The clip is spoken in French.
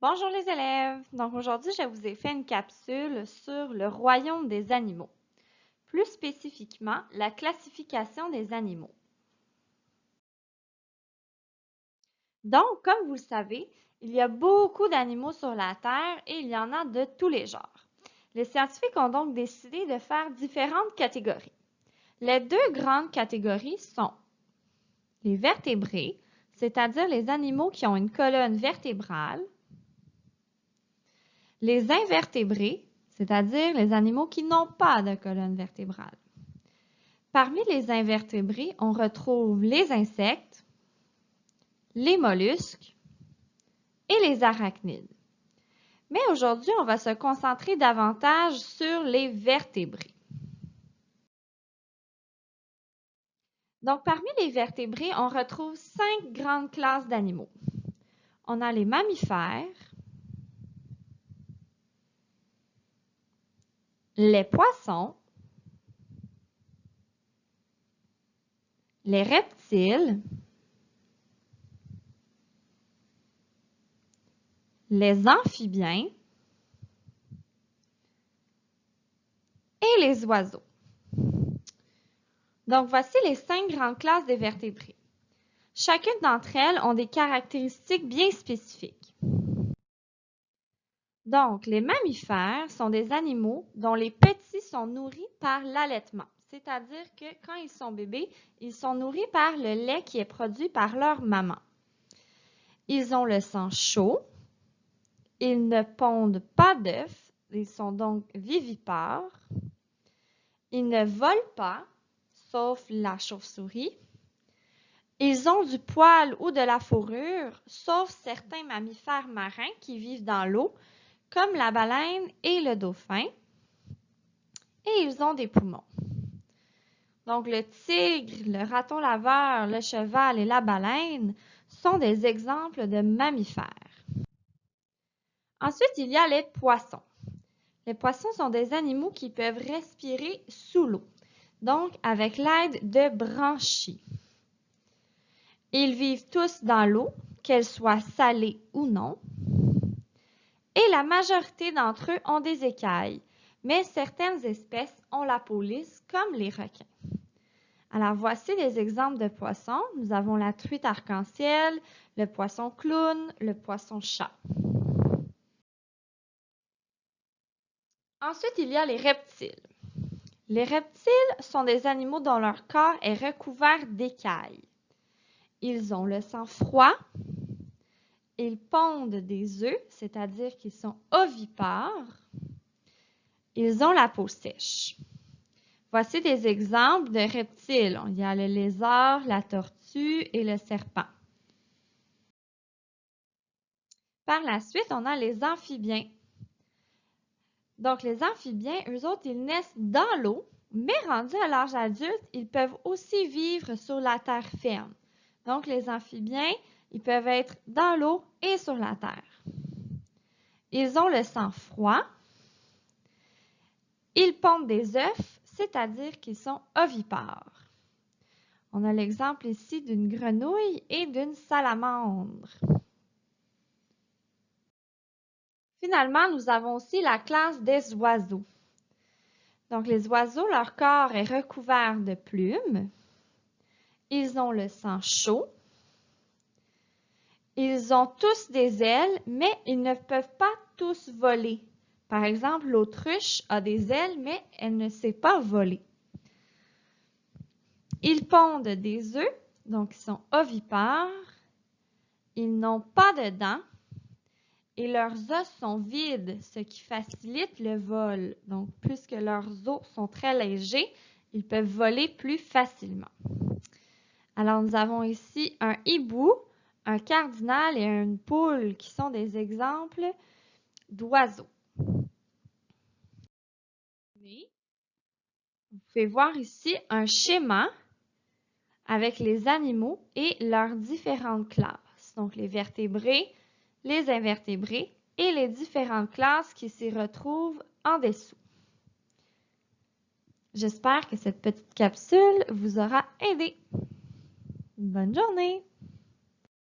Bonjour les élèves! Donc aujourd'hui, je vous ai fait une capsule sur le royaume des animaux. Plus spécifiquement, la classification des animaux. Donc, comme vous le savez, il y a beaucoup d'animaux sur la Terre et il y en a de tous les genres. Les scientifiques ont donc décidé de faire différentes catégories. Les deux grandes catégories sont les vertébrés, c'est-à-dire les animaux qui ont une colonne vertébrale, les invertébrés, c'est-à-dire les animaux qui n'ont pas de colonne vertébrale. Parmi les invertébrés, on retrouve les insectes, les mollusques et les arachnides. Mais aujourd'hui, on va se concentrer davantage sur les vertébrés. Donc, parmi les vertébrés, on retrouve 5 grandes classes d'animaux. On a les mammifères, les poissons, les reptiles, les amphibiens et les oiseaux. Donc, voici les 5 grandes classes des vertébrés. Chacune d'entre elles ont des caractéristiques bien spécifiques. Donc, les mammifères sont des animaux dont les petits sont nourris par l'allaitement, c'est-à-dire que quand ils sont bébés, ils sont nourris par le lait qui est produit par leur maman. Ils ont le sang chaud, ils ne pondent pas d'œufs, ils sont donc vivipares, ils ne volent pas, sauf la chauve-souris. Ils ont du poil ou de la fourrure, sauf certains mammifères marins qui vivent dans l'eau, comme la baleine et le dauphin. Et ils ont des poumons. Donc, le tigre, le raton laveur, le cheval et la baleine sont des exemples de mammifères. Ensuite, il y a les poissons. Les poissons sont des animaux qui peuvent respirer sous l'eau, donc avec l'aide de branchies. Ils vivent tous dans l'eau, qu'elle soit salée ou non, et la majorité d'entre eux ont des écailles, mais certaines espèces ont la peau lisse, comme les requins. Alors, voici des exemples de poissons. Nous avons la truite arc-en-ciel, le poisson clown, le poisson chat. Ensuite, il y a les reptiles. Les reptiles sont des animaux dont leur corps est recouvert d'écailles. Ils ont le sang froid, ils pondent des œufs, c'est-à-dire qu'ils sont ovipares. Ils ont la peau sèche. Voici des exemples de reptiles. Il y a le lézard, la tortue et le serpent. Par la suite, on a les amphibiens. Donc, les amphibiens, eux autres, ils naissent dans l'eau, mais rendus à l'âge adulte, ils peuvent aussi vivre sur la terre ferme. Donc, les amphibiens, ils peuvent être dans l'eau et sur la terre. Ils ont le sang froid. Ils pondent des œufs, c'est-à-dire qu'ils sont ovipares. On a l'exemple ici d'une grenouille et d'une salamandre. Finalement, nous avons aussi la classe des oiseaux. Donc, les oiseaux, leur corps est recouvert de plumes. Ils ont le sang chaud. Ils ont tous des ailes, mais ils ne peuvent pas tous voler. Par exemple, l'autruche a des ailes, mais elle ne sait pas voler. Ils pondent des œufs, donc ils sont ovipares. Ils n'ont pas de dents et leurs os sont vides, ce qui facilite le vol. Donc, puisque leurs os sont très légers, ils peuvent voler plus facilement. Alors, nous avons ici un hibou, un cardinal et une poule qui sont des exemples d'oiseaux. Vous pouvez voir ici un schéma avec les animaux et leurs différentes classes. Donc, les vertébrés, les invertébrés et les différentes classes qui s'y retrouvent en dessous. J'espère que cette petite capsule vous aura aidé. Bonne journée!